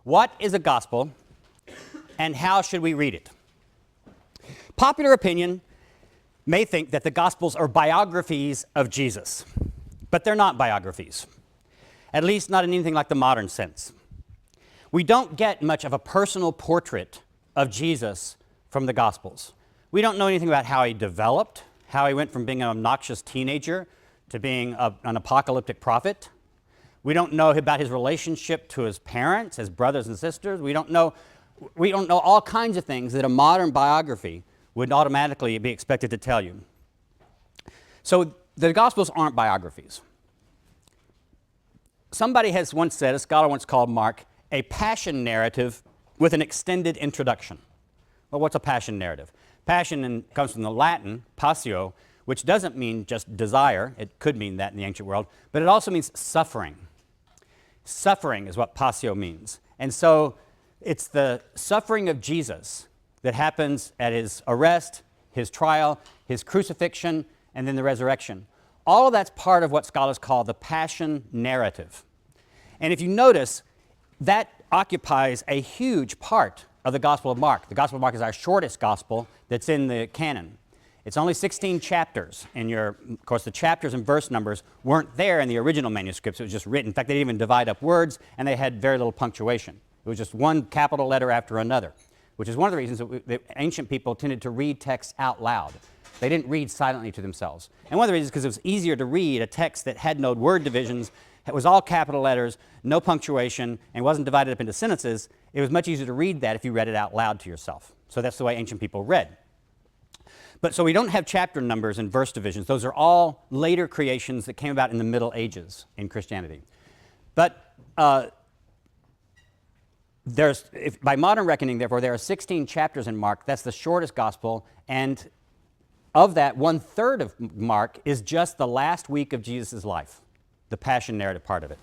What is a gospel, and how should we read it? Popular opinion may think that the Gospels are biographies of Jesus, but they're not biographies, at least not in anything like the modern sense. We don't get much of a personal portrait of Jesus from the Gospels. We don't know anything about how he developed, how he went from being an obnoxious teenager to being an apocalyptic prophet. We don't know about his relationship to his parents, his brothers and sisters. We don't know all kinds of things that a modern biography would automatically be expected to tell you. So the Gospels aren't biographies. Somebody has once said, a scholar once called Mark, a passion narrative with an extended introduction. Well, what's a passion narrative? Passion comes from the Latin, passio, which doesn't mean just desire. It could mean that in the ancient world, but it also means suffering. Suffering is what passio means. And so it's the suffering of Jesus that happens at his arrest, his trial, his crucifixion, and then the resurrection. All of that's part of what scholars call the passion narrative. And if you notice, that occupies a huge part of the Gospel of Mark. The Gospel of Mark is our shortest gospel that's in the canon. It's only 16 chapters. Of course, the chapters and verse numbers weren't there in the original manuscripts. It was just written. In fact, they didn't even divide up words, and they had very little punctuation. It was just one capital letter after another, which is one of the reasons that ancient people tended to read texts out loud. They didn't read silently to themselves. And one of the reasons is because it was easier to read a text that had no word divisions, it was all capital letters, no punctuation, and wasn't divided up into sentences. It was much easier to read that if you read it out loud to yourself. So that's the way ancient people read. But so we don't have chapter numbers and verse divisions. Those are all later creations that came about in the Middle Ages in Christianity. But by modern reckoning, therefore, there are 16 chapters in Mark. That's the shortest gospel, and of that, 1/3 of Mark is just the last week of Jesus' life, the passion narrative part of it.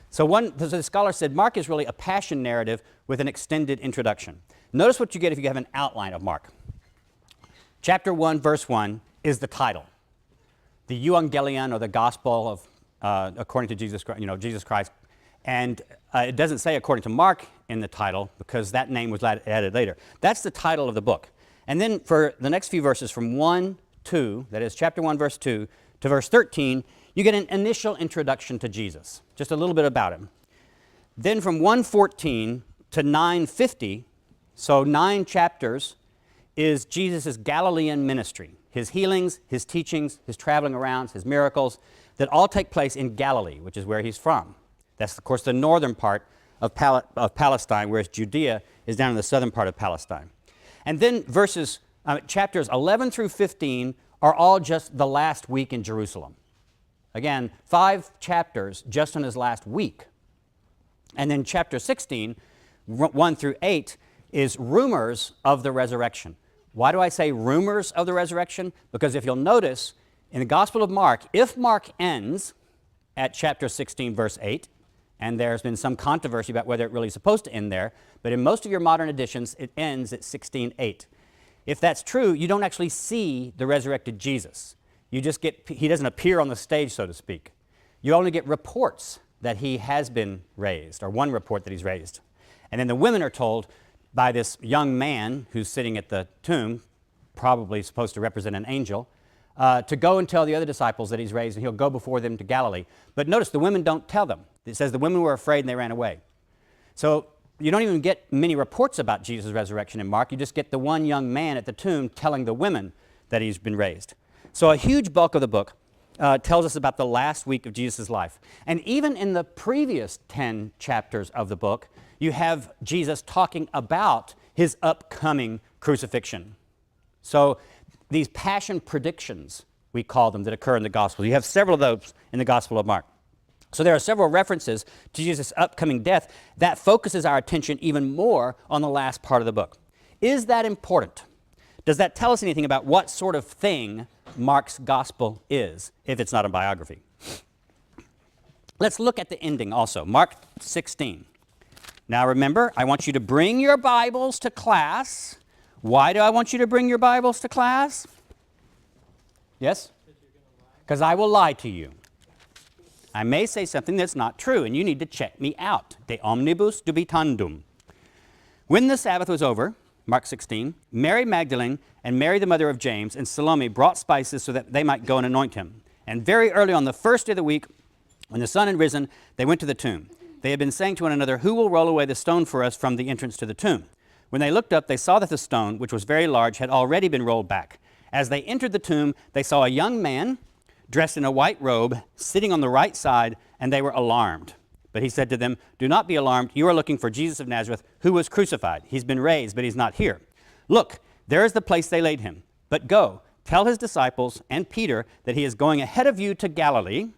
So the scholar said Mark is really a passion narrative with an extended introduction. Notice what you get if you have an outline of Mark. Chapter 1, verse 1 is the title, the Evangelion, or the Gospel of according to Jesus Christ. And it doesn't say according to Mark in the title because that name was added later. That's the title of the book. And then for the next few verses from 1-2, that is chapter 1, verse 2, to verse 13, you get an initial introduction to Jesus, just a little bit about him. Then from 1:14 to 9:50, so 9 chapters, is Jesus' Galilean ministry, his healings, his teachings, his traveling around, his miracles, that all take place in Galilee, which is where he's from. That's, of course, the northern part of Palestine, whereas Judea is down in the southern part of Palestine. And then chapters 11 through 15 are all just the last week in Jerusalem. Again, 5 chapters just on his last week. And then chapter 16, 1 through 8, is rumors of the resurrection. Why do I say rumors of the resurrection? Because if you'll notice, in the Gospel of Mark, if Mark ends at chapter 16, verse 8, and there's been some controversy about whether it really is supposed to end there, but in most of your modern editions, it ends at 16:8. If that's true, you don't actually see the resurrected Jesus. He doesn't appear on the stage, so to speak. You only get reports that he has been raised, or one report that he's raised. And then the women are told by this young man who's sitting at the tomb, probably supposed to represent an angel, to go and tell the other disciples that he's raised, and he'll go before them to Galilee. But notice the women don't tell them. It says the women were afraid and they ran away. So you don't even get many reports about Jesus' resurrection in Mark. You just get the one young man at the tomb telling the women that he's been raised. So a huge bulk of the book tells us about the last week of Jesus' life. And even in the previous 10 chapters of the book, you have Jesus talking about his upcoming crucifixion. So these passion predictions, we call them, that occur in the Gospel. You have several of those in the Gospel of Mark. So there are several references to Jesus' upcoming death that focuses our attention even more on the last part of the book. Is that important? Does that tell us anything about what sort of thing Mark's Gospel is, if it's not a biography? Let's look at the ending also, Mark 16. Now remember, I want you to bring your Bibles to class. Why do I want you to bring your Bibles to class? Yes? Because I will lie to you. I may say something that's not true, and you need to check me out. De omnibus dubitandum. When the Sabbath was over, Mark 16, Mary Magdalene and Mary the mother of James and Salome brought spices so that they might go and anoint him. And very early on the first day of the week, when the sun had risen, they went to the tomb. They had been saying to one another, "Who will roll away the stone for us from the entrance to the tomb?" When they looked up, they saw that the stone, which was very large, had already been rolled back. As they entered the tomb, they saw a young man dressed in a white robe, sitting on the right side, and they were alarmed. But he said to them, "Do not be alarmed. You are looking for Jesus of Nazareth, who was crucified. He's been raised, but he's not here. Look, there is the place they laid him. But go, tell his disciples and Peter that he is going ahead of you to Galilee.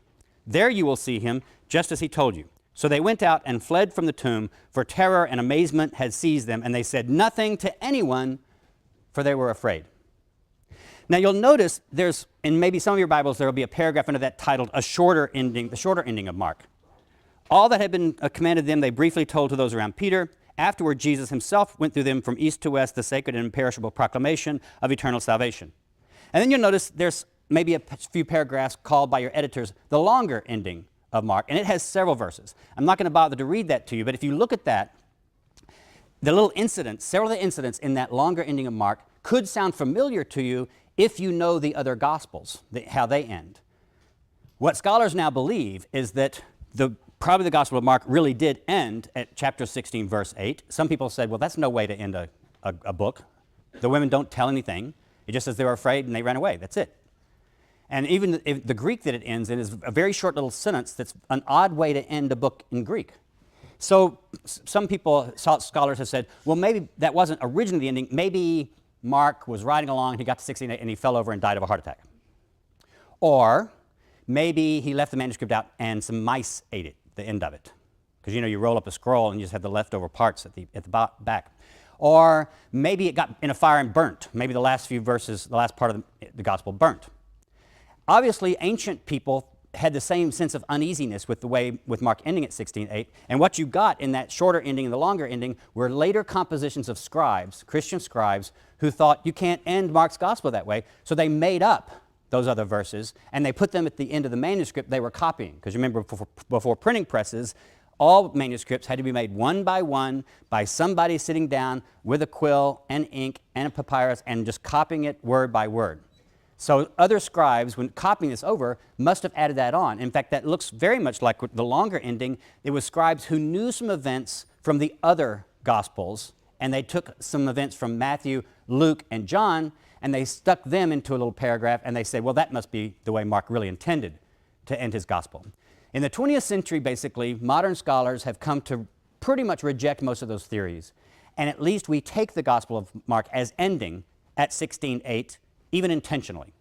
There you will see him, just as he told you." So they went out and fled from the tomb, for terror and amazement had seized them, and they said nothing to anyone, for they were afraid. Now you'll notice there's, in maybe some of your Bibles, there will be a paragraph under that titled, "A shorter ending," the shorter ending of Mark. All that had been commanded them, they briefly told to those around Peter. Afterward, Jesus himself went through them from east to west, the sacred and imperishable proclamation of eternal salvation. And then you'll notice there's maybe a few paragraphs called by your editors the longer ending of Mark, and it has several verses. I'm not going to bother to read that to you, but if you look at that, the little incidents, several of the incidents in that longer ending of Mark could sound familiar to you if you know the other Gospels, how they end. What scholars now believe is that probably the Gospel of Mark really did end at chapter 16, verse 8. Some people said, well, that's no way to end a book. The women don't tell anything. It just says they were afraid and they ran away. That's it. And even the Greek that it ends in is a very short little sentence that's an odd way to end a book in Greek. So some scholars have said, well, maybe that wasn't originally the ending. Maybe Mark was riding along, he got to 16 and he fell over and died of a heart attack. Or maybe he left the manuscript out and some mice ate it, the end of it. Because, you roll up a scroll and you just have the leftover parts at the back. Or maybe it got in a fire and burnt. Maybe the last few verses, the last part of the gospel burnt. Obviously, ancient people had the same sense of uneasiness with Mark ending at 16:8, and what you got in that shorter ending and the longer ending were later compositions of scribes, Christian scribes, who thought you can't end Mark's gospel that way, so they made up those other verses, and they put them at the end of the manuscript they were copying. Because remember, before printing presses, all manuscripts had to be made one by somebody sitting down with a quill and ink and a papyrus and just copying it word by word. So other scribes, when copying this over, must have added that on. In fact, that looks very much like the longer ending. It was scribes who knew some events from the other Gospels, and they took some events from Matthew, Luke, and John, and they stuck them into a little paragraph, and they said, well, that must be the way Mark really intended to end his Gospel. In the 20th century, basically, modern scholars have come to pretty much reject most of those theories, and at least we take the Gospel of Mark as ending at 16:8, even intentionally.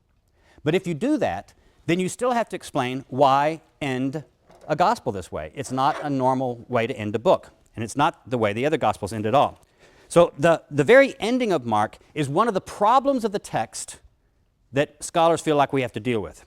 But if you do that, then you still have to explain why end a gospel this way. It's not a normal way to end a book, and it's not the way the other gospels end at all. So the very ending of Mark is one of the problems of the text that scholars feel like we have to deal with.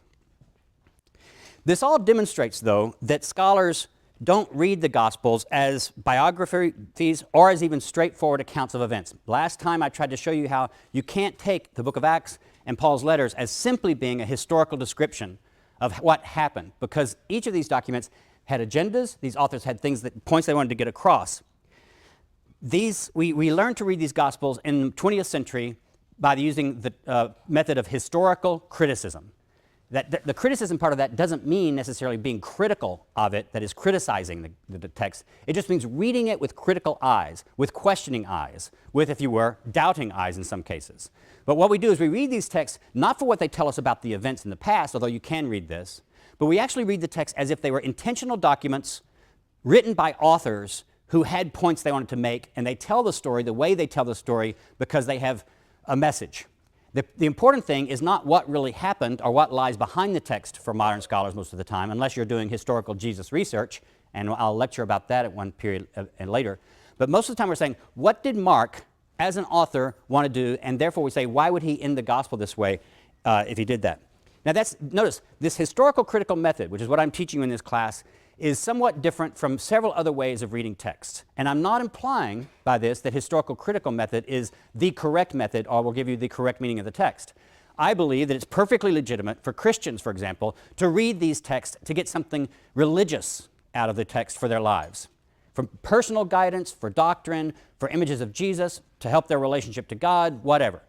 This all demonstrates, though, that scholars don't read the Gospels as biographies or as even straightforward accounts of events. Last time I tried to show you how you can't take the book of Acts and Paul's letters as simply being a historical description of what happened, because each of these documents had agendas. These authors had points they wanted to get across. We learned to read these Gospels in the 20th century by using the method of historical criticism. The criticism part of that doesn't mean necessarily being critical of it, that is criticizing the text. It just means reading it with critical eyes, with questioning eyes, with, if you were, doubting eyes in some cases. But what we do is we read these texts not for what they tell us about the events in the past, although you can read this, but we actually read the text as if they were intentional documents written by authors who had points they wanted to make, and they tell the story the way they tell the story because they have a message. The important thing is not what really happened or what lies behind the text for modern scholars most of the time, unless you're doing historical Jesus research, and I'll lecture about that at one period and later. But most of the time we're saying, what did Mark, as an author, want to do? And therefore we say, why would he end the gospel this way if he did that? Now notice, this historical critical method, which is what I'm teaching you in this class, is somewhat different from several other ways of reading text. And I'm not implying by this that historical critical method is the correct method or will give you the correct meaning of the text. I believe that it's perfectly legitimate for Christians, for example, to read these texts to get something religious out of the text for their lives. for personal guidance, for doctrine, for images of Jesus, to help their relationship to God, whatever.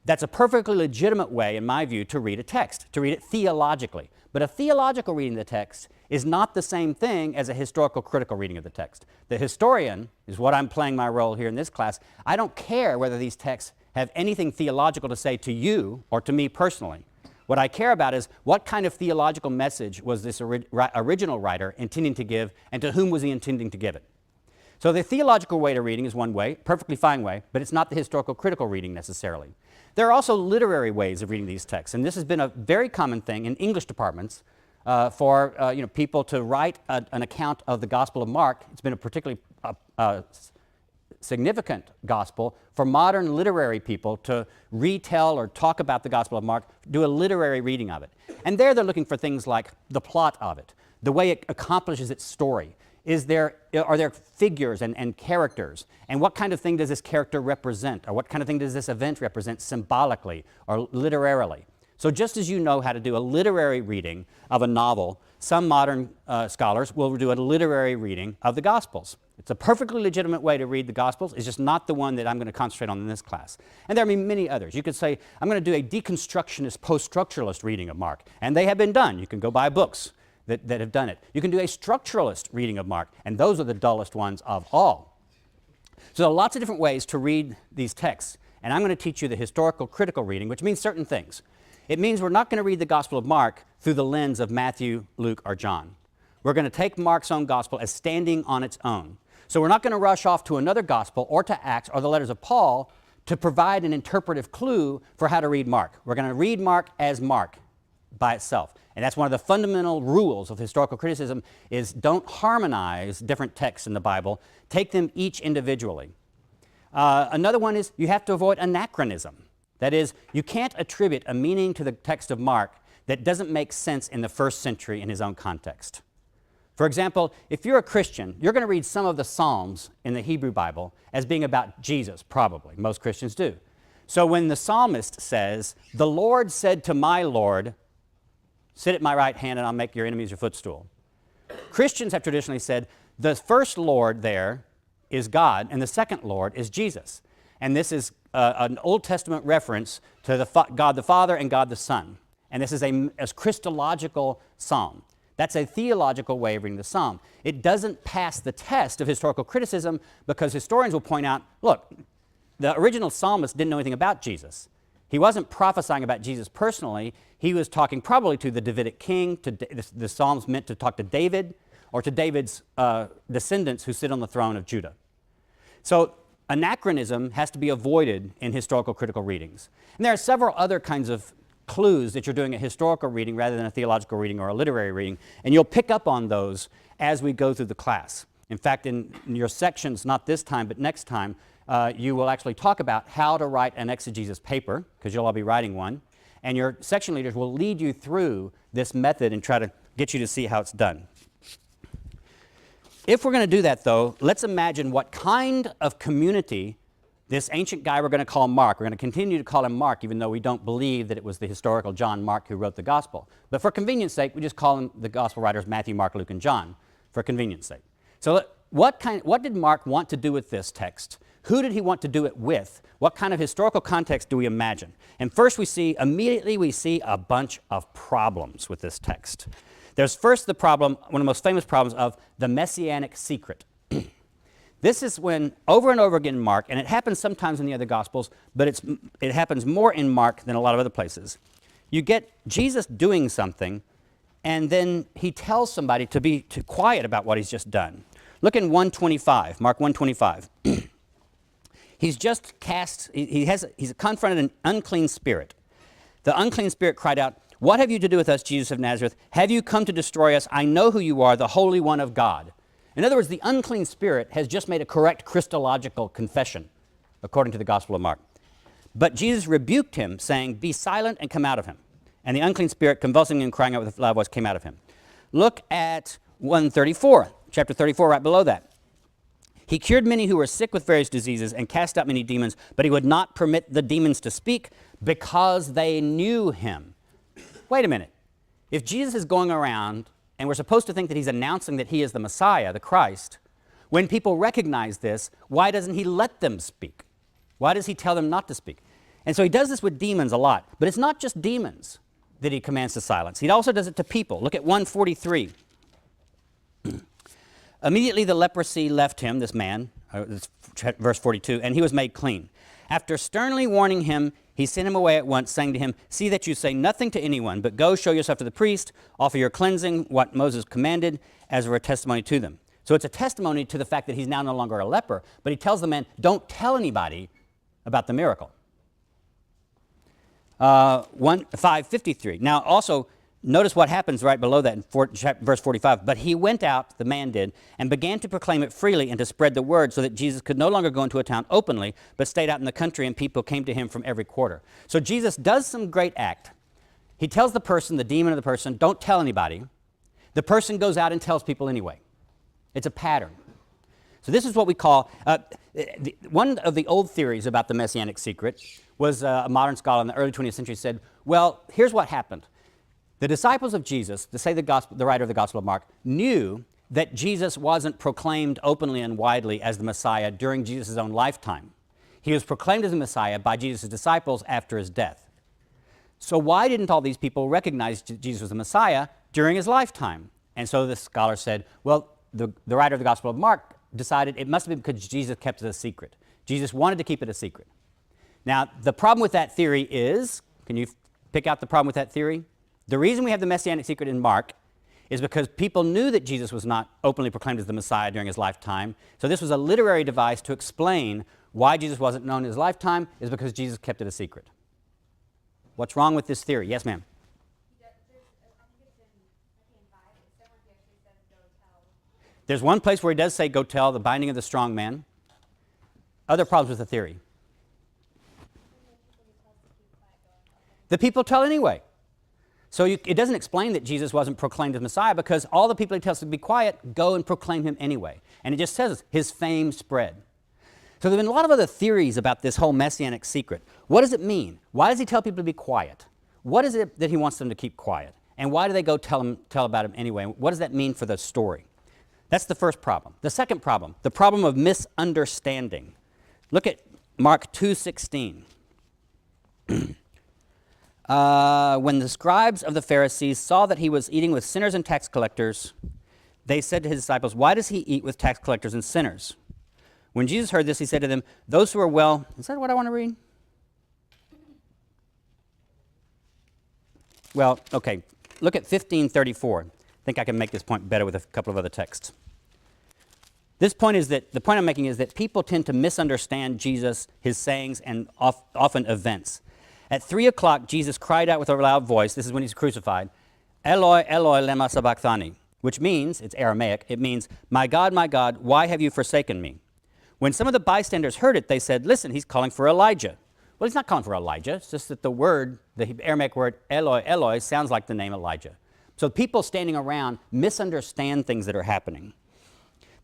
That's a perfectly legitimate way, in my view, to read a text, to read it theologically. But a theological reading of the text is not the same thing as a historical critical reading of the text. The historian is what I'm playing my role here in this class. I don't care whether these texts have anything theological to say to you or to me personally. What I care about is what kind of theological message was this original writer intending to give, and to whom was he intending to give it. So the theological way to reading is one way, perfectly fine way, but it's not the historical critical reading necessarily. There are also literary ways of reading these texts, and this has been a very common thing in English departments for people to write an account of the Gospel of Mark. It's been a particularly significant gospel for modern literary people to retell or talk about the Gospel of Mark, do a literary reading of it. And there they're looking for things like the plot of it, the way it accomplishes its story. Are there figures and characters? And what kind of thing does this character represent? Or what kind of thing does this event represent symbolically or literarily? So just as you know how to do a literary reading of a novel, some modern scholars will do a literary reading of the Gospels. It's a perfectly legitimate way to read the Gospels. It's just not the one that I'm going to concentrate on in this class. And there are many others. You could say, I'm going to do a deconstructionist, post-structuralist reading of Mark. And they have been done. You can go buy books that have done it. You can do a structuralist reading of Mark, and those are the dullest ones of all. So there are lots of different ways to read these texts, and I'm going to teach you the historical critical reading, which means certain things. It means we're not going to read the Gospel of Mark through the lens of Matthew, Luke, or John. We're going to take Mark's own gospel as standing on its own. So we're not going to rush off to another gospel or to Acts or the letters of Paul to provide an interpretive clue for how to read Mark. We're going to read Mark as Mark by itself. And that's one of the fundamental rules of historical criticism is don't harmonize different texts in the Bible. Take them each individually. Another one is you have to avoid anachronism. That is, you can't attribute a meaning to the text of Mark that doesn't make sense in the first century in his own context. For example, if you're a Christian, you're going to read some of the Psalms in the Hebrew Bible as being about Jesus, probably. Most Christians do. So when the psalmist says, "The Lord said to my Lord, sit at my right hand and I'll make your enemies your footstool," Christians have traditionally said the first Lord there is God and the second Lord is Jesus. And this is an Old Testament reference to God the Father and God the Son. And this is a Christological psalm. That's a theological way of reading the psalm. It doesn't pass the test of historical criticism because historians will point out, look, the original psalmist didn't know anything about Jesus. He wasn't prophesying about Jesus personally. He was talking probably to the Davidic king. The psalms meant to talk to David or to David's descendants who sit on the throne of Judah. So anachronism has to be avoided in historical critical readings. And there are several other kinds of clues that you're doing a historical reading rather than a theological reading or a literary reading, and you'll pick up on those as we go through the class. In fact, in your sections, not this time, but next time, you will actually talk about how to write an exegesis paper, because you'll all be writing one, and your section leaders will lead you through this method and try to get you to see how it's done. If we're going to do that, though, let's imagine what kind of community this ancient guy we're going to call Mark. We're going to continue to call him Mark, even though we don't believe that it was the historical John Mark who wrote the gospel. But for convenience sake, we just call him the gospel writers Matthew, Mark, Luke, and John, for convenience sake. So what did Mark want to do with this text? Who did he want to do it with? What kind of historical context do we imagine? And first immediately we see a bunch of problems with this text. There's first the problem, one of the most famous problems of the messianic secret. This is when, over and over again in Mark, and it happens sometimes in the other Gospels, but it happens more in Mark than a lot of other places. You get Jesus doing something, and then he tells somebody to be quiet about what he's just done. Look in 125, Mark 125. He's just he's confronted an unclean spirit. The unclean spirit cried out, "What have you to do with us, Jesus of Nazareth? Have you come to destroy us? I know who you are, the Holy One of God." In other words, the unclean spirit has just made a correct Christological confession, according to the Gospel of Mark. But Jesus rebuked him, saying, "Be silent and come out of him." And the unclean spirit, convulsing and crying out with a loud voice, came out of him. Look at 134, chapter 34, right below that. He cured many who were sick with various diseases and cast out many demons, but he would not permit the demons to speak because they knew him. Wait a minute. If Jesus is going around and we're supposed to think that he's announcing that he is the Messiah, the Christ, When people recognize this, why doesn't he let them speak? Why does he tell them not to speak? And so he does this with demons a lot, but it's not just demons that he commands to silence. He also does it to people. Look at 143. Immediately the leprosy left him, this man, verse 42, and he was made clean. After sternly warning him, he sent him away at once, saying to him, see that you say nothing to anyone, but go show yourself to the priest, offer your cleansing, what Moses commanded, as a testimony to them. So it's a testimony to the fact that he's now no longer a leper, but he tells the man, don't tell anybody about the miracle. 553. Now also, notice what happens right below that in verse 45. But he went out, the man did, and began to proclaim it freely and to spread the word so that Jesus could no longer go into a town openly, but stayed out in the country, and people came to him from every quarter. So Jesus does some great act. He tells the person, the demon of the person, don't tell anybody. The person goes out and tells people anyway. It's a pattern. So this is what we call, one of the old theories about the Messianic secret was a modern scholar in the early 20th century said, well, here's what happened. The disciples of Jesus, to say the writer of the Gospel of Mark, knew that Jesus wasn't proclaimed openly and widely as the Messiah during Jesus' own lifetime. He was proclaimed as the Messiah by Jesus' disciples after his death. So why didn't all these people recognize Jesus was the Messiah during his lifetime? And so the scholar said, well, the writer of the Gospel of Mark decided it must have been because Jesus kept it a secret. Jesus wanted to keep it a secret. Now, the problem with that theory is, can you pick out the problem with that theory? The reason we have the Messianic secret in Mark is because people knew that Jesus was not openly proclaimed as the Messiah during his lifetime. So this was a literary device to explain why Jesus wasn't known in his lifetime is because Jesus kept it a secret. What's wrong with this theory? Yes, ma'am. There's one place where he does say, go tell the binding of the strong man. Other problems with the theory. The people tell anyway. So it doesn't explain that Jesus wasn't proclaimed as Messiah because all the people he tells to be quiet go and proclaim him anyway. And it just says his fame spread. So there have been a lot of other theories about this whole Messianic secret. What does it mean? Why does he tell people to be quiet? What is it that he wants them to keep quiet? And why do they go tell about him anyway? What does that mean for the story? That's the first problem. The second problem, the problem of misunderstanding. Look at Mark 2:16. When the scribes of the Pharisees saw that he was eating with sinners and tax collectors, they said to his disciples, why does he eat with tax collectors and sinners? When Jesus heard this, he said to them, those who are well, is that what I want to read? Well, okay, look at 15:34. I think I can make this point better with a couple of other texts. This point is that, the point I'm making is that people tend to misunderstand Jesus, his sayings, and often events. At 3 o'clock, Jesus cried out with a loud voice, this is when he's crucified, Eloi, Eloi, lema sabachthani, which means, it's Aramaic, it means, my God, why have you forsaken me? When some of the bystanders heard it, they said, listen, he's calling for Elijah. Well, he's not calling for Elijah, it's just that the word, the Aramaic word Eloi, Eloi, sounds like the name Elijah. So people standing around misunderstand things that are happening.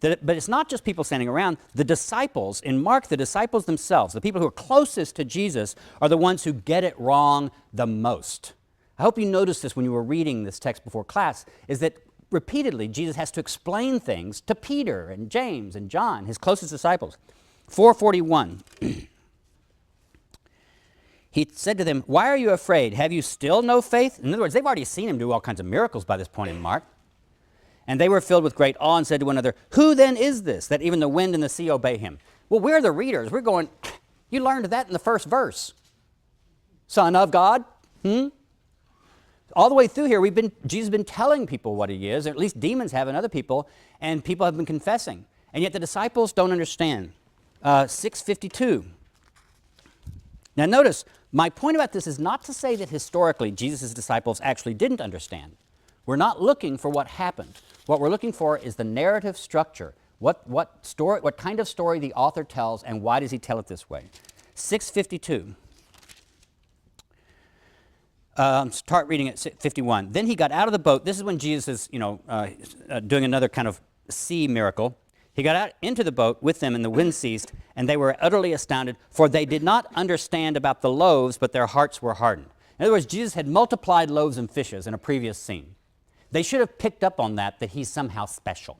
But it's not just people standing around. The disciples, in Mark, the disciples themselves, the people who are closest to Jesus, are the ones who get it wrong the most. I hope you noticed this when you were reading this text before class, is that repeatedly Jesus has to explain things to Peter and James and John, his closest disciples. 4:41. He said to them, why are you afraid? Have you still no faith? In other words, they've already seen him do all kinds of miracles by this point in Mark. And they were filled with great awe and said to one another, who then is this, that even the wind and the sea obey him? Well, we're the readers. We're going, you learned that in the first verse. Son of God? All the way through here, Jesus has been telling people what he is, or at least demons have and other people, and people have been confessing. And yet the disciples don't understand. 6:52. Now notice, my point about this is not to say that historically Jesus' disciples actually didn't understand. We're not looking for what happened. What we're looking for is the narrative structure. What kind of story the author tells, and why does he tell it this way? 6:52. Start reading at 51. Then he got out of the boat. This is when Jesus is, doing another kind of sea miracle. He got out into the boat with them, and the wind ceased, and they were utterly astounded, for they did not understand about the loaves, but their hearts were hardened. In other words, Jesus had multiplied loaves and fishes in a previous scene. They should have picked up on that he's somehow special.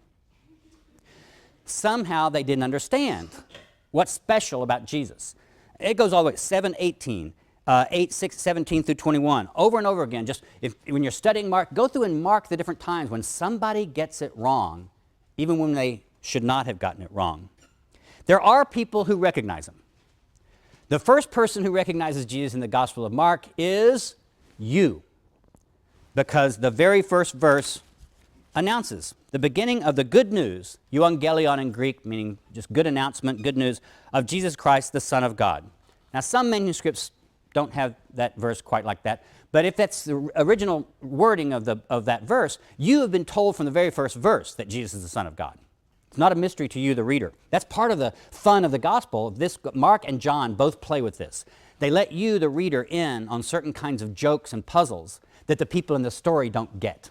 somehow they didn't understand what's special about Jesus. It goes all the way, 7:18, 8:17 through 21, over and over again. Just when you're studying Mark, go through and mark the different times when somebody gets it wrong, even when they should not have gotten it wrong. There are people who recognize him. The first person who recognizes Jesus in the Gospel of Mark is you, because the very first verse announces the beginning of the good news, euangelion in Greek, meaning just good announcement, good news, of Jesus Christ, the Son of God. Now, some manuscripts don't have that verse quite like that, but if that's the original wording of that verse, you have been told from the very first verse that Jesus is the Son of God. It's not a mystery to you, the reader. That's part of the fun of the gospel. This, Mark and John both play with this. They let you, the reader, in on certain kinds of jokes and puzzles that the people in the story don't get.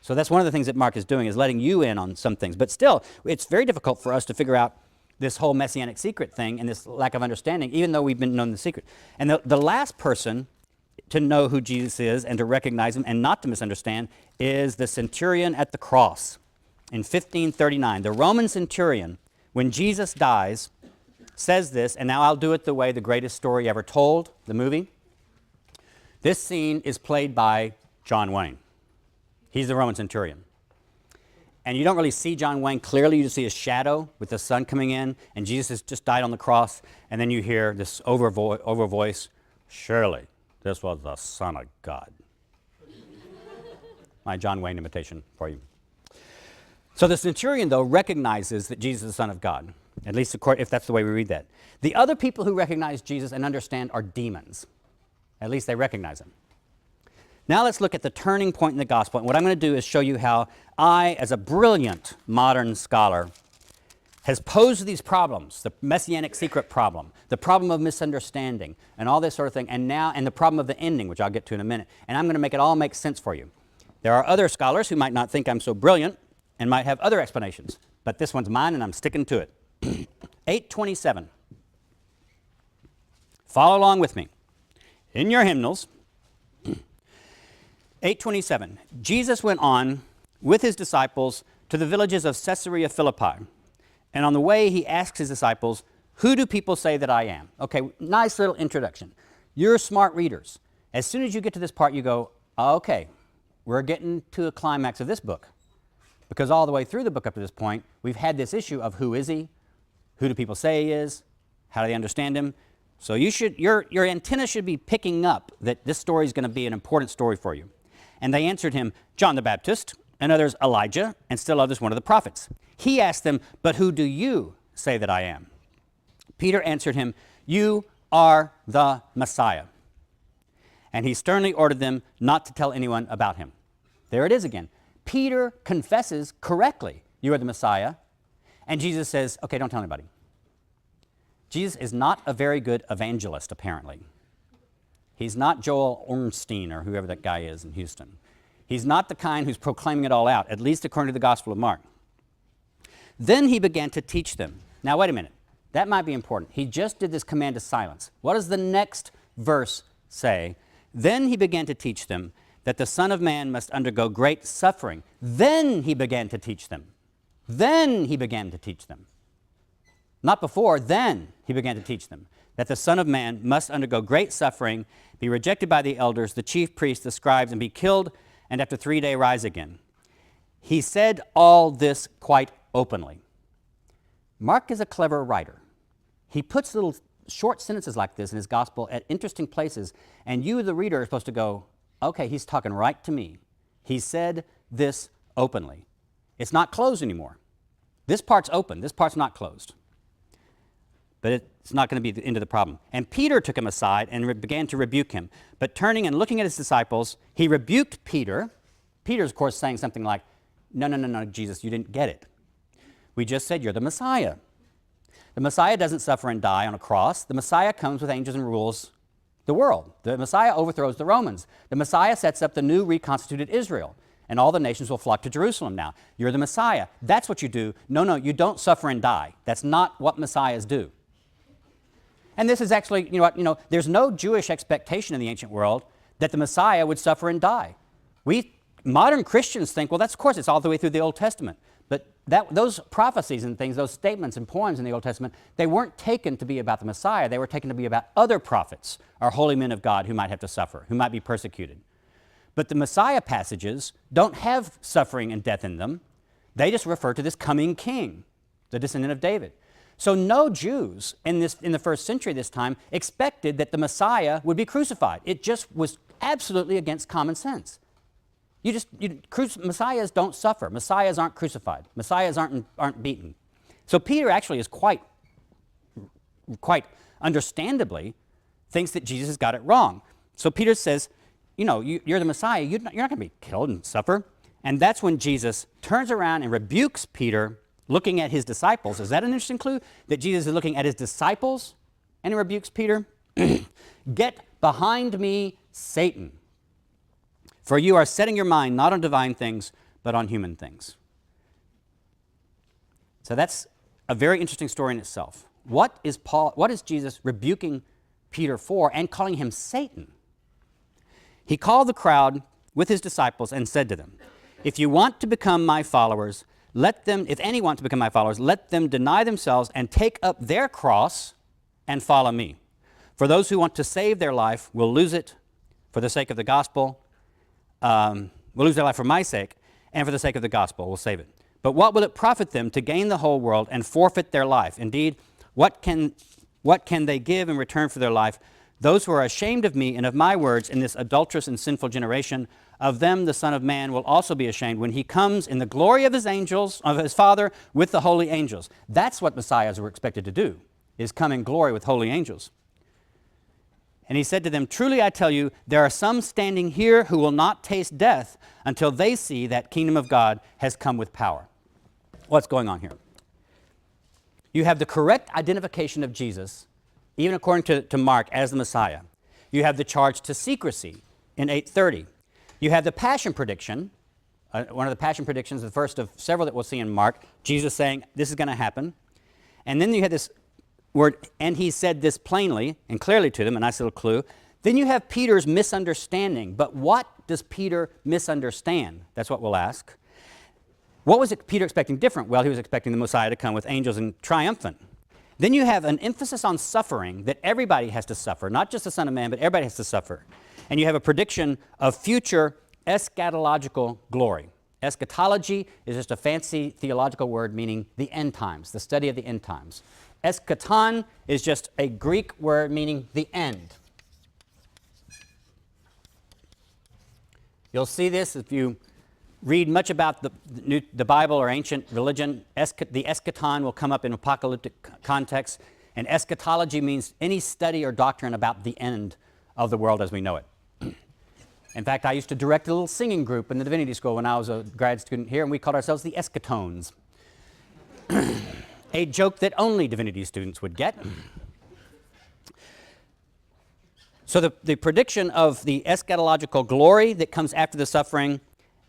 So that's one of the things that Mark is doing, is letting you in on some things. But still, it's very difficult for us to figure out this whole messianic secret thing and this lack of understanding, even though we've been known the secret. And the last person to know who Jesus is and to recognize him and not to misunderstand is the centurion at the cross. In 1539, the Roman centurion, when Jesus dies, says this, and now I'll do it the way the greatest story ever told, the movie. This scene is played by John Wayne. He's the Roman centurion. And you don't really see John Wayne clearly. You just see his shadow with the sun coming in, and Jesus has just died on the cross, and then you hear this over voice, surely this was the Son of God. My John Wayne imitation for you. So the centurion, though, recognizes that Jesus is the Son of God, at least if that's the way we read that. The other people who recognize Jesus and understand are demons. At least they recognize him. Now let's look at the turning point in the gospel. And what I'm going to do is show you how I, as a brilliant modern scholar, has posed these problems, the messianic secret problem, the problem of misunderstanding, and all this sort of thing, and the problem of the ending, which I'll get to in a minute. And I'm going to make it all make sense for you. There are other scholars who might not think I'm so brilliant and might have other explanations, but this one's mine and I'm sticking to it. 827. Follow along with me. In your hymnals, 827. Jesus went on with his disciples to the villages of Caesarea Philippi, and on the way he asks his disciples, who do people say that I am? Okay, nice little introduction. You're smart readers. As soon as you get to this part, you go, okay, we're getting to a climax of this book. Because all the way through the book up to this point, we've had this issue of who is he? Who do people say he is? How do they understand him? So your antenna should be picking up that this story is going to be an important story for you. And they answered him, John the Baptist, and others Elijah, and still others one of the prophets. He asked them, but who do you say that I am? Peter answered him, you are the Messiah. And he sternly ordered them not to tell anyone about him. There it is again. Peter confesses correctly, you are the Messiah. And Jesus says, okay, don't tell anybody. Jesus is not a very good evangelist, apparently. He's not Joel Ornstein or whoever that guy is in Houston. He's not the kind who's proclaiming it all out, at least according to the Gospel of Mark. Then he began to teach them. Now, wait a minute. That might be important. He just did this command to silence. What does the next verse say? Then he began to teach them that the Son of Man must undergo great suffering. Then he began to teach them. Then he began to teach them. Not before, then he began to teach them that the Son of Man must undergo great suffering, be rejected by the elders, the chief priests, the scribes, and be killed, and after 3 days rise again. He said all this quite openly. Mark is a clever writer. He puts little short sentences like this in his gospel at interesting places, and you, the reader, are supposed to go, okay, he's talking right to me. He said this openly. It's not closed anymore. This part's open. This part's not closed. But it's not going to be the end of the problem. And Peter took him aside and began to rebuke him. But turning and looking at his disciples, he rebuked Peter. Peter's, of course, saying something like, no, Jesus, you didn't get it. We just said you're the Messiah. The Messiah doesn't suffer and die on a cross. The Messiah comes with angels and rules the world. The Messiah overthrows the Romans. The Messiah sets up the new reconstituted Israel. And all the nations will flock to Jerusalem now. You're the Messiah. That's what you do. No, you don't suffer and die. That's not what Messiahs do. And this is actually, there's no Jewish expectation in the ancient world that the Messiah would suffer and die. We modern Christians think, well, of course, it's all the way through the Old Testament. But those prophecies and things, those statements and poems in the Old Testament, they weren't taken to be about the Messiah. They were taken to be about other prophets or holy men of God who might have to suffer, who might be persecuted. But the Messiah passages don't have suffering and death in them. They just refer to this coming king, the descendant of David. So no Jews in the first century this time expected that the Messiah would be crucified. It just was absolutely against common sense. Messiahs don't suffer. Messiahs aren't crucified. Messiahs aren't beaten. So Peter actually is quite understandably thinks that Jesus has got it wrong. So Peter says, you're the Messiah. You're not going to be killed and suffer. And that's when Jesus turns around and rebukes Peter, looking at his disciples. Is that an interesting clue? That Jesus is looking at his disciples and he rebukes Peter? Get behind me, Satan. For you are setting your mind not on divine things, but on human things. So that's a very interesting story in itself. What is Jesus rebuking Peter for and calling him Satan? He called the crowd with his disciples and said to them, if you want to become my followers, if any want to become my followers, let them deny themselves and take up their cross and follow me. For those who want to save their life will lose it for the sake of the gospel. Will lose their life for my sake, and for the sake of the gospel will save it. But what will it profit them to gain the whole world and forfeit their life? Indeed, what can they give in return for their life? Those who are ashamed of me and of my words in this adulterous and sinful generation, of them the Son of Man will also be ashamed when he comes in the glory of his angels, of his Father, with the holy angels. That's what messiahs were expected to do, is come in glory with holy angels. And he said to them, truly I tell you, there are some standing here who will not taste death until they see that kingdom of God has come with power. What's going on here? You have the correct identification of Jesus, even according to Mark, as the Messiah. You have the charge to secrecy in 8:30. You have the passion prediction. One of the passion predictions, the first of several that we'll see in Mark, Jesus saying, this is going to happen. And then you have this word, and he said this plainly and clearly to them, a nice little clue. Then you have Peter's misunderstanding. But what does Peter misunderstand? That's what we'll ask. What was Peter expecting different? Well, he was expecting the Messiah to come with angels and triumphant. Then you have an emphasis on suffering, that everybody has to suffer, not just the Son of Man, but everybody has to suffer. And you have a prediction of future eschatological glory. Eschatology is just a fancy theological word meaning the end times, the study of the end times. Eschaton is just a Greek word meaning the end. You'll see this if you read much about the Bible or ancient religion. The eschaton will come up in apocalyptic context, and eschatology means any study or doctrine about the end of the world as we know it. In fact, I used to direct a little singing group in the divinity school when I was a grad student here, and we called ourselves the Eschatones. A joke that only divinity students would get. So the prediction of the eschatological glory that comes after the suffering,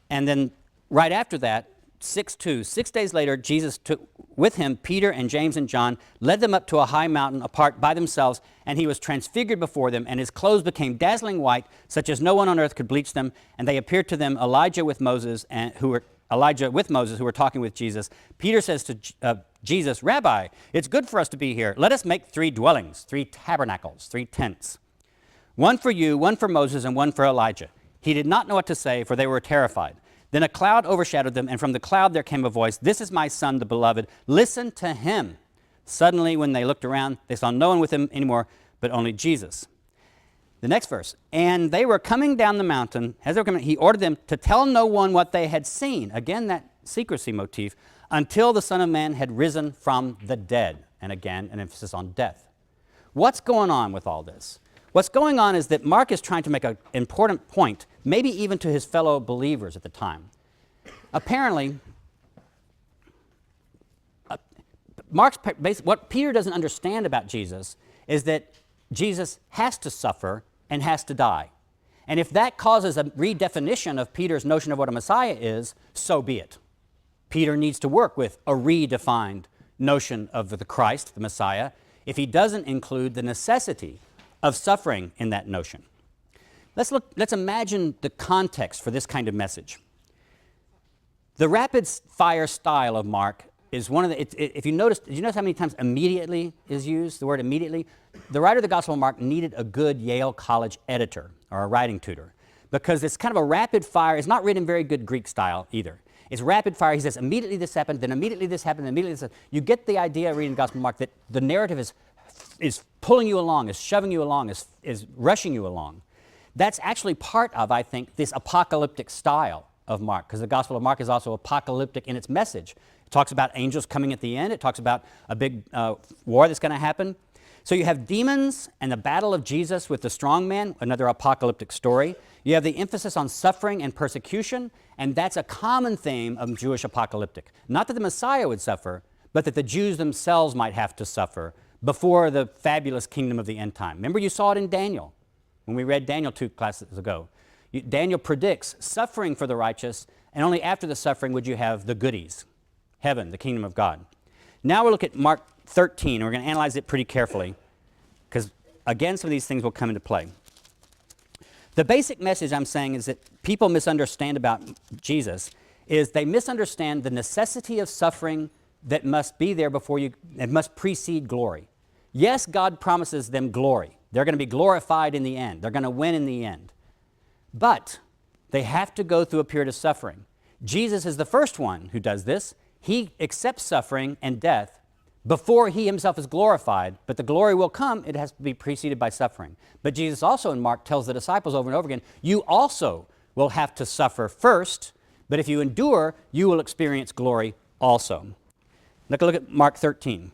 and then right after that, 6:2, 6 days later, Jesus took with him Peter and James and John, led them up to a high mountain apart by themselves, and he was transfigured before them, and his clothes became dazzling white, such as no one on earth could bleach them. And they appeared to them Elijah with Moses, who were talking with Jesus. Peter says to Jesus, Rabbi, it's good for us to be here. Let us make 3 dwellings, 3 tabernacles, 3 tents. One for you, one for Moses, and one for Elijah. He did not know what to say, for they were terrified. Then a cloud overshadowed them, and from the cloud there came a voice, this is my son, the beloved. Listen to him. Suddenly, when they looked around, they saw no one with him anymore, but only Jesus. The next verse, and they were coming down the mountain. As they were coming, he ordered them to tell no one what they had seen. Again, that secrecy motif, until the Son of Man had risen from the dead. And again, an emphasis on death. What's going on with all this? What's going on is that Mark is trying to make an important point, maybe even to his fellow believers at the time. Apparently, what Peter doesn't understand about Jesus is that Jesus has to suffer and has to die. And if that causes a redefinition of Peter's notion of what a Messiah is, so be it. Peter needs to work with a redefined notion of the Christ, the Messiah, if he doesn't include the necessity of suffering in that notion. Let's imagine the context for this kind of message. The rapid fire style of Mark is one of the, if you notice, did you notice how many times immediately is used, the word immediately? The writer of the Gospel of Mark needed a good Yale College editor or a writing tutor because it's kind of a rapid fire. It's not written in very good Greek style either. It's rapid fire. He says, immediately this happened, then immediately this happened, then immediately this happened. You get the idea reading the Gospel of Mark that the narrative is pulling you along, is shoving you along, is rushing you along. That's actually part of, I think, this apocalyptic style of Mark, because the Gospel of Mark is also apocalyptic in its message. It talks about angels coming at the end. It talks about a big war that's going to happen. So you have demons and the battle of Jesus with the strong man, another apocalyptic story. You have the emphasis on suffering and persecution, and that's a common theme of Jewish apocalyptic. Not that the Messiah would suffer, but that the Jews themselves might have to suffer before the fabulous kingdom of the end time. Remember, you saw it in Daniel, when we read Daniel 2 classes ago. Daniel predicts suffering for the righteous, and only after the suffering would you have the goodies, heaven, the kingdom of God. Now we'll look at Mark 13, and we're going to analyze it pretty carefully, because, again, some of these things will come into play. The basic message I'm saying is that people misunderstand about Jesus is they misunderstand the necessity of suffering that must be there before you, it must precede glory. Yes, God promises them glory. They're going to be glorified in the end. They're going to win in the end. But they have to go through a period of suffering. Jesus is the first one who does this. He accepts suffering and death before he himself is glorified, but the glory will come. It has to be preceded by suffering. But Jesus also in Mark tells the disciples over and over again, you also will have to suffer first, but if you endure, you will experience glory also. Look at Mark 13.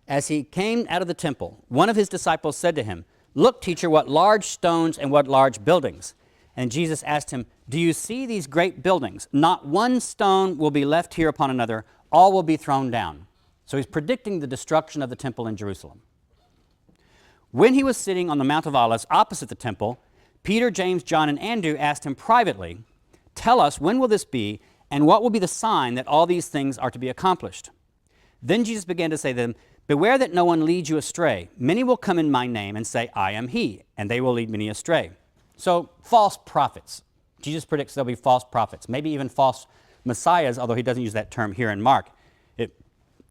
As he came out of the temple, one of his disciples said to him, look, teacher, what large stones and what large buildings. And Jesus asked him, do you see these great buildings? Not one stone will be left here upon another. All will be thrown down. So he's predicting the destruction of the temple in Jerusalem. When he was sitting on the Mount of Olives opposite the temple, Peter, James, John, and Andrew asked him privately, tell us, when will this be, and what will be the sign that all these things are to be accomplished? Then Jesus began to say to them, beware that no one leads you astray. Many will come in my name and say, I am he, and they will lead many astray. So, false prophets. Jesus predicts there'll be false prophets, maybe even false messiahs, although he doesn't use that term here in Mark. It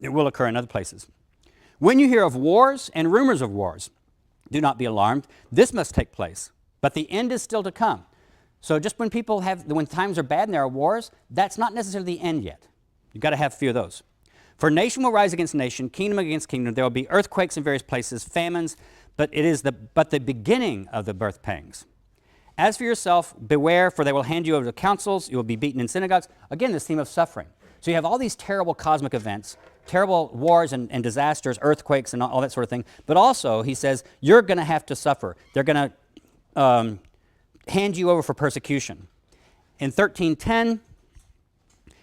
will occur in other places. When you hear of wars and rumors of wars, do not be alarmed. This must take place, but the end is still to come. So just when when times are bad and there are wars, that's not necessarily the end yet. You've got to have fear of those. For nation will rise against nation, kingdom against kingdom. There will be earthquakes in various places, famines, but it is the beginning of the birth pangs. As for yourself, beware, for they will hand you over to councils. You will be beaten in synagogues. Again, this theme of suffering. So you have all these terrible cosmic events, terrible wars and disasters, earthquakes and all that sort of thing. But also, he says, you're going to have to suffer. They're going to hand you over for persecution. In 13:10,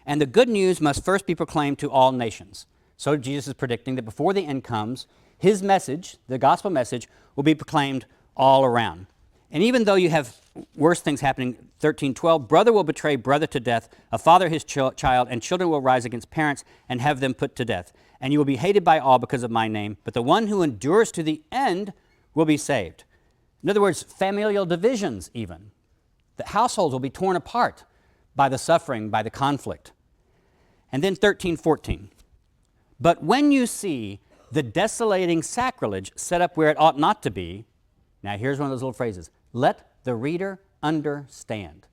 and the good news must first be proclaimed to all nations. So Jesus is predicting that before the end comes, his message, the gospel message, will be proclaimed all around. And even though you have worse things happening, 13:12, brother will betray brother to death, a father his child, and children will rise against parents and have them put to death. And you will be hated by all because of my name, but the one who endures to the end will be saved. In other words, familial divisions even. The households will be torn apart by the suffering, by the conflict. And then 13:14, but when you see the desolating sacrilege set up where it ought not to be, now here's one of those little phrases, let the reader understand.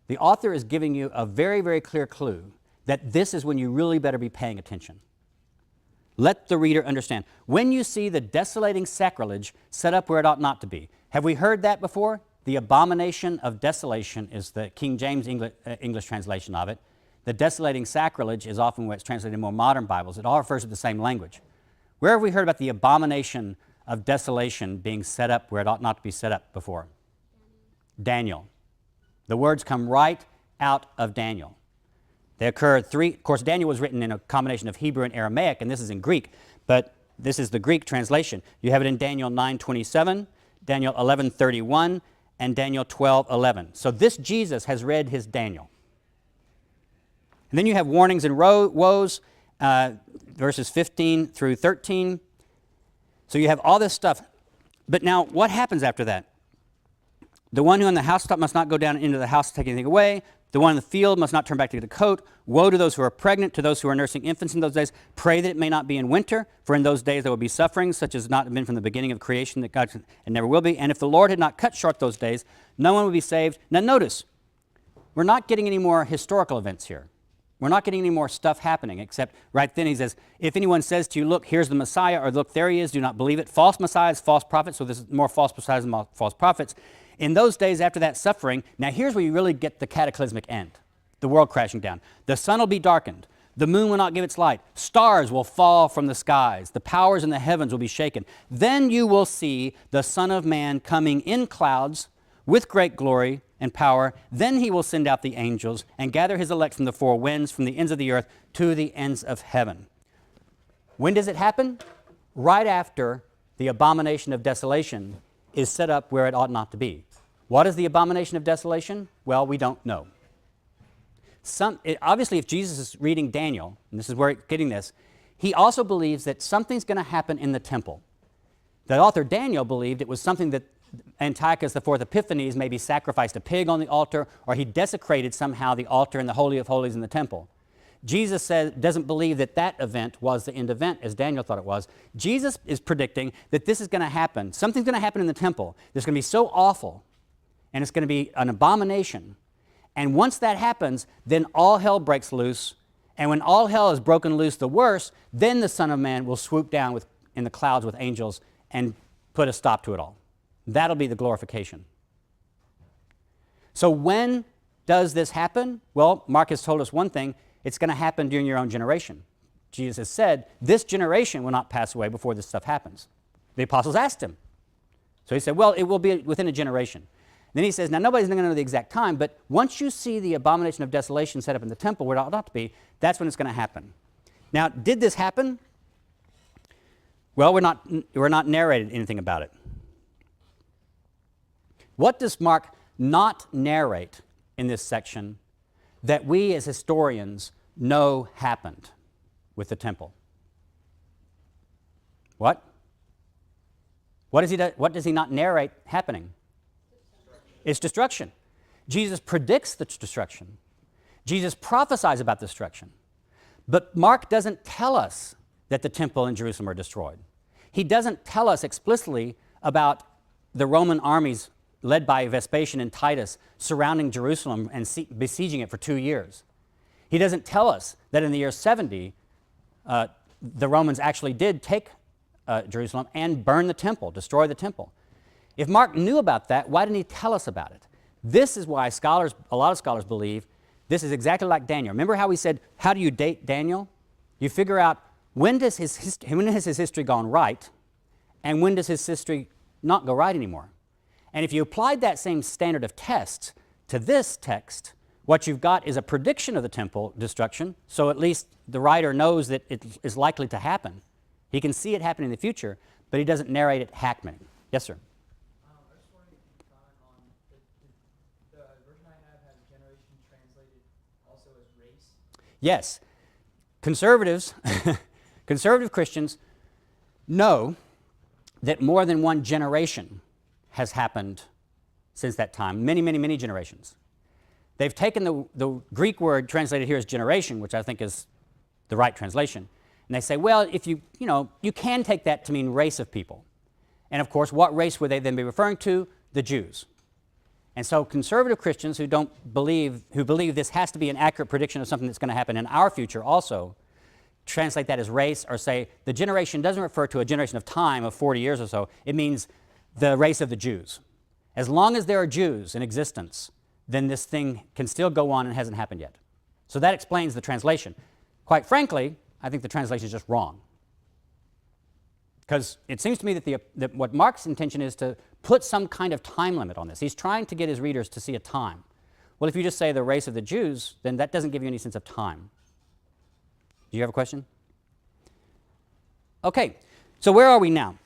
The author is giving you a very, very clear clue that this is when you really better be paying attention. Let the reader understand. When you see the desolating sacrilege set up where it ought not to be. Have we heard that before? The abomination of desolation is the King James English translation of it. The desolating sacrilege is often what's translated in more modern Bibles. It all refers to the same language. Where have we heard about the abomination of desolation being set up where it ought not to be set up before? Daniel. The words come right out of Daniel. They occur of course, Daniel was written in a combination of Hebrew and Aramaic, and this is in Greek, but this is the Greek translation. You have it in Daniel 9:27, Daniel 11:31, and Daniel 12:11. So this Jesus has read his Daniel. And then you have warnings and woes, verses 15 through 13. So you have all this stuff. But now, what happens after that? The one who on the housetop must not go down into the house to take anything away. The one in the field must not turn back to get a coat. Woe to those who are pregnant, to those who are nursing infants in those days. Pray that it may not be in winter, for in those days there will be suffering, such as not been from the beginning of creation, that God and never will be. And if the Lord had not cut short those days, no one would be saved. Now notice, we're not getting any more historical events here. We're not getting any more stuff happening, except right then he says, if anyone says to you, look, here's the Messiah, or look, there he is, do not believe it. False messiahs, false prophets, so there's more false messiahs than false prophets. In those days after that suffering, now here's where you really get the cataclysmic end, the world crashing down. The sun will be darkened. The moon will not give its light. Stars will fall from the skies. The powers in the heavens will be shaken. Then you will see the Son of Man coming in clouds with great glory and power. Then he will send out the angels and gather his elect from the four winds, from the ends of the earth to the ends of heaven. When does it happen? Right after the abomination of desolation is set up where it ought not to be. What is the abomination of desolation? Well, we don't know. Obviously, if Jesus is reading Daniel, and this is where it's getting this, he also believes that something's going to happen in the temple. The author Daniel believed it was something that Antiochus IV Epiphanes maybe sacrificed a pig on the altar, or he desecrated somehow the altar in the Holy of Holies in the temple. Jesus doesn't believe that that event was the end event, as Daniel thought it was. Jesus is predicting that this is going to happen. Something's going to happen in the temple that's going to be so awful, and it's going to be an abomination. And once that happens, then all hell breaks loose. And when all hell is broken loose the worst, then the Son of Man will swoop down in the clouds with angels and put a stop to it all. That'll be the glorification. So when does this happen? Well, Mark has told us one thing. It's going to happen during your own generation. Jesus has said, this generation will not pass away before this stuff happens. The apostles asked him. So he said, well, it will be within a generation. Then he says, now nobody's going to know the exact time, but once you see the abomination of desolation set up in the temple where it ought not to be, that's when it's going to happen. Now, did this happen? Well, we're not narrated anything about it. What does Mark not narrate in this section that we as historians know happened with the temple? What? What does he not narrate happening? It's destruction. Jesus predicts the destruction. Jesus prophesies about the destruction. But Mark doesn't tell us that the temple in Jerusalem are destroyed. He doesn't tell us explicitly about the Roman armies led by Vespasian and Titus surrounding Jerusalem and besieging it for 2 years. He doesn't tell us that in the year 70, the Romans actually did take Jerusalem and burn the temple, destroy the temple. If Mark knew about that, why didn't he tell us about it? This is why a lot of scholars believe this is exactly like Daniel. Remember how we said, how do you date Daniel? You figure out when has his history gone right, and when does his history not go right anymore? And if you applied that same standard of test to this text, what you've got is a prediction of the temple destruction, so at least the writer knows that it is likely to happen. He can see it happening in the future, but he doesn't narrate it happening. Yes, sir? I just wanted to comment on the version I have has generation translated also as race. Yes. Conservative Christians know that more than one generation has happened since that time, many, many, many generations. They've taken the Greek word translated here as generation, which I think is the right translation, and they say, well, if you can take that to mean race of people. And of course, what race would they then be referring to? The Jews. And so conservative Christians who believe this has to be an accurate prediction of something that's going to happen in our future also translate that as race, or say the generation doesn't refer to a generation of time of 40 years or so. It means the race of the Jews. As long as there are Jews in existence, then this thing can still go on and hasn't happened yet. So that explains the translation. Quite frankly, I think the translation is just wrong. Because it seems to me that what Mark's intention is to put some kind of time limit on this. He's trying to get his readers to see a time. Well, if you just say the race of the Jews, then that doesn't give you any sense of time. Do you have a question? Okay, so where are we now?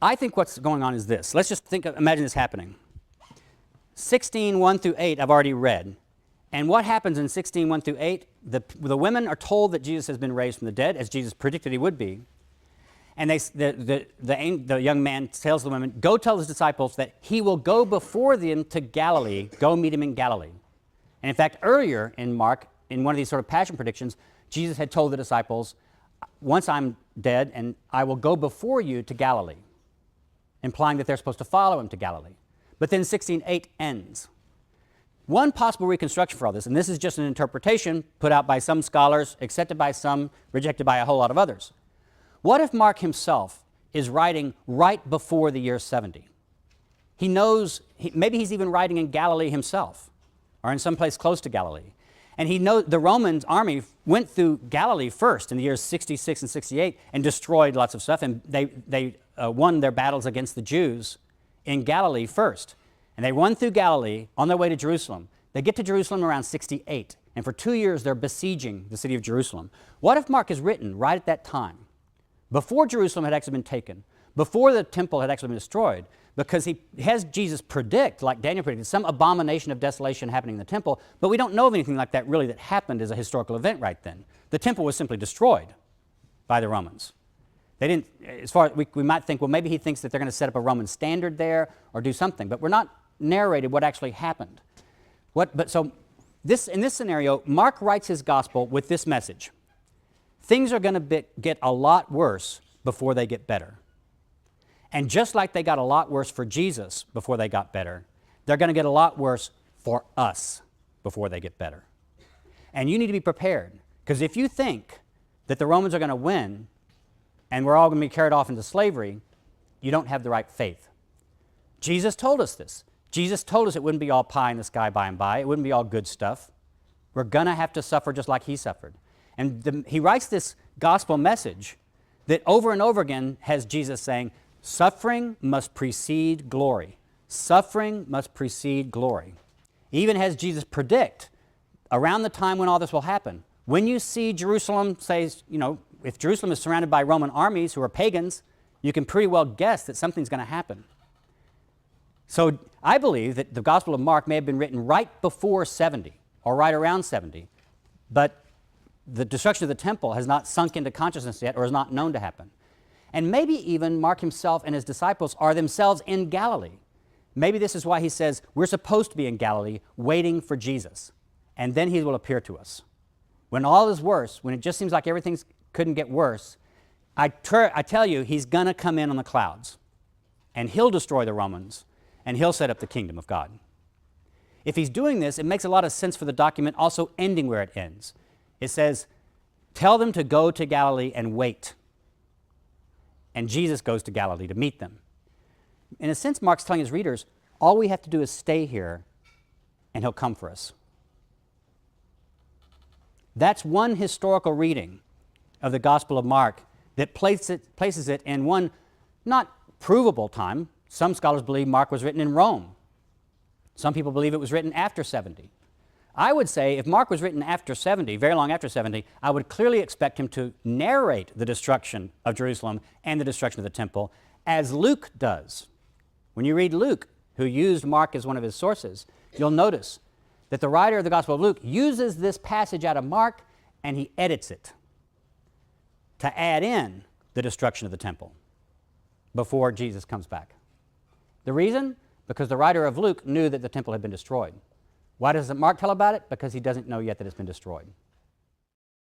I think what's going on is this. Let's just imagine this happening. 16:1-8 I've already read. And what happens in 16:1-8? The women are told that Jesus has been raised from the dead, as Jesus predicted he would be. And the young man tells the women, go tell his disciples that he will go before them to Galilee, go meet him in Galilee. And in fact, earlier in Mark, in one of these sort of passion predictions, Jesus had told the disciples, once I'm dead, and I will go before you to Galilee, implying that they're supposed to follow him to Galilee. But then 16:8 ends. One possible reconstruction for all this, and this is just an interpretation put out by some scholars, accepted by some, rejected by a whole lot of others. What if Mark himself is writing right before the year 70? He knows, maybe he's even writing in Galilee himself, or in some place close to Galilee. And he knows the Roman army went through Galilee first in the years 66 and 68 and destroyed lots of stuff, and they won their battles against the Jews in Galilee first. And they run through Galilee on their way to Jerusalem. They get to Jerusalem around 68, and for 2 years they're besieging the city of Jerusalem. What if Mark is written right at that time, before Jerusalem had actually been taken, before the temple had actually been destroyed, because he has Jesus predict, like Daniel predicted, some abomination of desolation happening in the temple, but we don't know of anything like that really that happened as a historical event right then. The temple was simply destroyed by the Romans. They didn't, as far as we might think, well, maybe he thinks that they're going to set up a Roman standard there or do something, but we're not narrated what actually happened. In this scenario, Mark writes his gospel with this message. Things are going to get a lot worse before they get better. And just like they got a lot worse for Jesus before they got better, they're going to get a lot worse for us before they get better. And you need to be prepared, because if you think that the Romans are going to win and we're all going to be carried off into slavery, you don't have the right faith. Jesus told us this. Jesus told us it wouldn't be all pie in the sky by and by. It wouldn't be all good stuff. We're going to have to suffer just like he suffered. And he writes this gospel message that over and over again has Jesus saying, suffering must precede glory. Suffering must precede glory. He even has Jesus predict around the time when all this will happen. When you see Jerusalem, says, if Jerusalem is surrounded by Roman armies who are pagans, you can pretty well guess that something's going to happen. So I believe that the Gospel of Mark may have been written right before 70 or right around 70, but the destruction of the temple has not sunk into consciousness yet or is not known to happen. And maybe even Mark himself and his disciples are themselves in Galilee. Maybe this is why he says we're supposed to be in Galilee waiting for Jesus, and then he will appear to us. When all is worse, when it just seems like everything couldn't get worse, I tell you, he's going to come in on the clouds, and he'll destroy the Romans, and he'll set up the kingdom of God. If he's doing this, it makes a lot of sense for the document also ending where it ends. It says, tell them to go to Galilee and wait. And Jesus goes to Galilee to meet them. In a sense, Mark's telling his readers, all we have to do is stay here, and he'll come for us. That's one historical reading of the Gospel of Mark that places it in one not provable time. Some scholars believe Mark was written in Rome. Some people believe it was written after 70. I would say if Mark was written after 70, very long after 70, I would clearly expect him to narrate the destruction of Jerusalem and the destruction of the temple as Luke does. When you read Luke, who used Mark as one of his sources, you'll notice that the writer of the Gospel of Luke uses this passage out of Mark and he edits it to add in the destruction of the temple before Jesus comes back. The reason? Because the writer of Luke knew that the temple had been destroyed. Why doesn't Mark tell about it? Because he doesn't know yet that it's been destroyed.